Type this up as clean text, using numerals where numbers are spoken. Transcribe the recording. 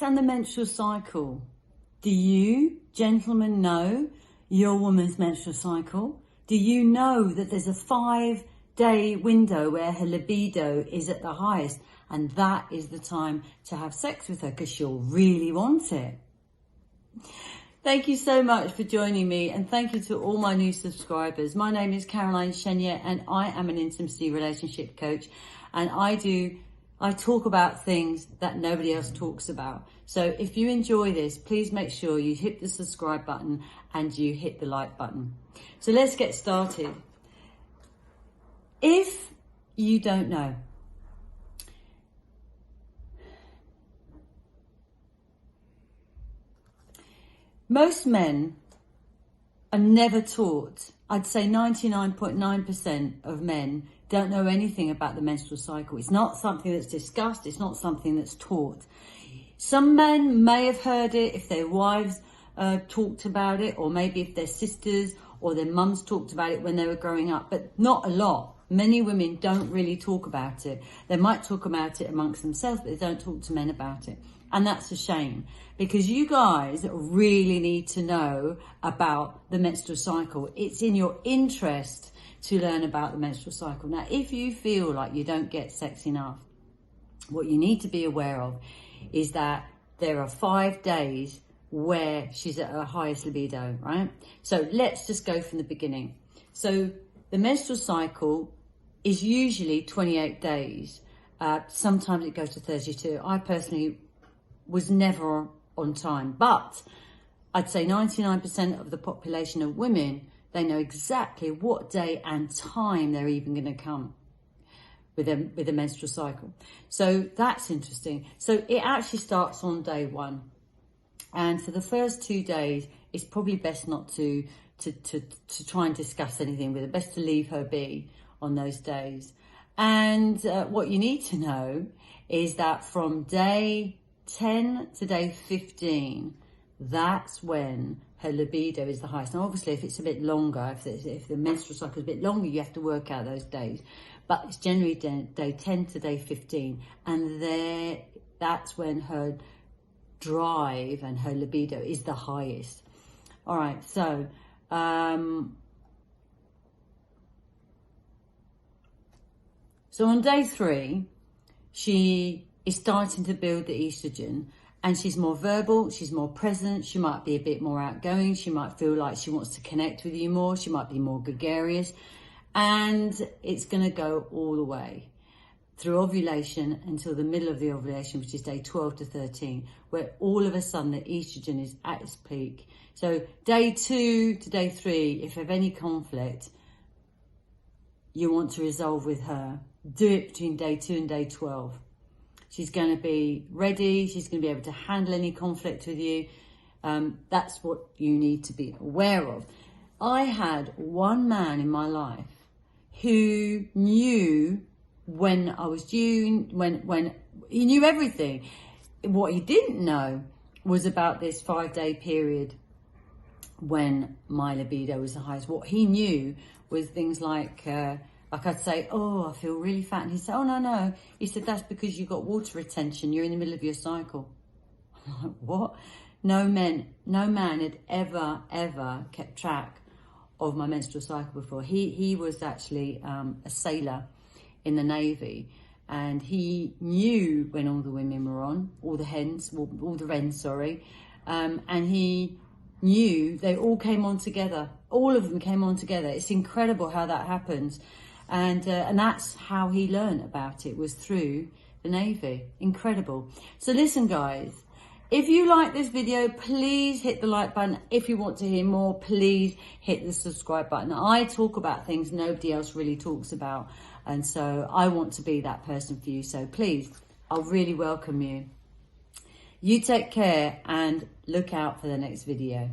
and the menstrual cycle. Do you, gentlemen, know your woman's menstrual cycle? Do you know that there's a 5-day window where her libido is at the highest, and that is the time to have sex with her because she'll really want it? Thank you so much for joining me, and thank you to all my new subscribers. My name is Caroline Chenier, and I am an intimacy relationship coach, and I talk about things that nobody else talks about. So if you enjoy this, please make sure you hit the subscribe button and you hit the like button. So let's get started. If you don't know, most men are never taught. I'd say 99.9% of men don't know anything about the menstrual cycle. It's not something that's discussed. It's not something that's taught. Some men may have heard it if their wives talked about it, or maybe if their sisters or their mums talked about it when they were growing up, but not a lot. Many women don't really talk about it. They might talk about it amongst themselves, but they don't talk to men about it. And that's a shame, because you guys really need to know about the menstrual cycle. It's in your interest to learn about the menstrual cycle. Now, if you feel like you don't get sex enough, what you need to be aware of is that there are 5 days where she's at her highest libido, right? So let's just go from the beginning. So the menstrual cycle is usually 28 days. Sometimes it goes to 32. I personally was never on time, but I'd say 99% of the population of women, they know exactly what day and time they're even going to come with a menstrual cycle. So that's interesting. So it actually starts on day 1. And for the first 2 days, it's probably best not to try and discuss anything with her. Best to leave her be on those days. And what you need to know is that from day 10 to day 15, that's when her libido is the highest. Now, obviously, if it's a bit longer, if the menstrual cycle is a bit longer, you have to work out those days. But it's generally day 10 to day 15. And that's when her drive and her libido is the highest. All right, so so on day 3, she is starting to build the estrogen, and she's more verbal, she's more present, she might be a bit more outgoing, she might feel like she wants to connect with you more, she might be more gregarious, and it's going to go all the way through ovulation until the middle of the ovulation, which is day 12 to 13, where all of a sudden the estrogen is at its peak. So day 2 to day 3, if you have any conflict you want to resolve with her, do it between day 2 and day 12. She's going to be ready. She's going to be able to handle any conflict with you. That's what you need to be aware of. I had one man in my life who knew when I was due, when he knew everything. What he didn't know was about this 5-day period when my libido was the highest. What he knew was things like I'd say, oh, I feel really fat. And he'd say, oh, no. He said, that's because you've got water retention. You're in the middle of your cycle. I'm like, what? No man had ever kept track of my menstrual cycle before. He was actually a sailor in the Navy, and he knew when all the women were on, all the wrens, sorry. And he knew they all came on together. All of them came on together. It's incredible how that happens. And that's how he learned about it, was through the Navy. Incredible. So listen, guys, if you like this video, please hit the like button. If you want to hear more, please hit the subscribe button. I talk about things nobody else really talks about, and so I want to be that person for you. So please, I'll really welcome you. You take care and look out for the next video.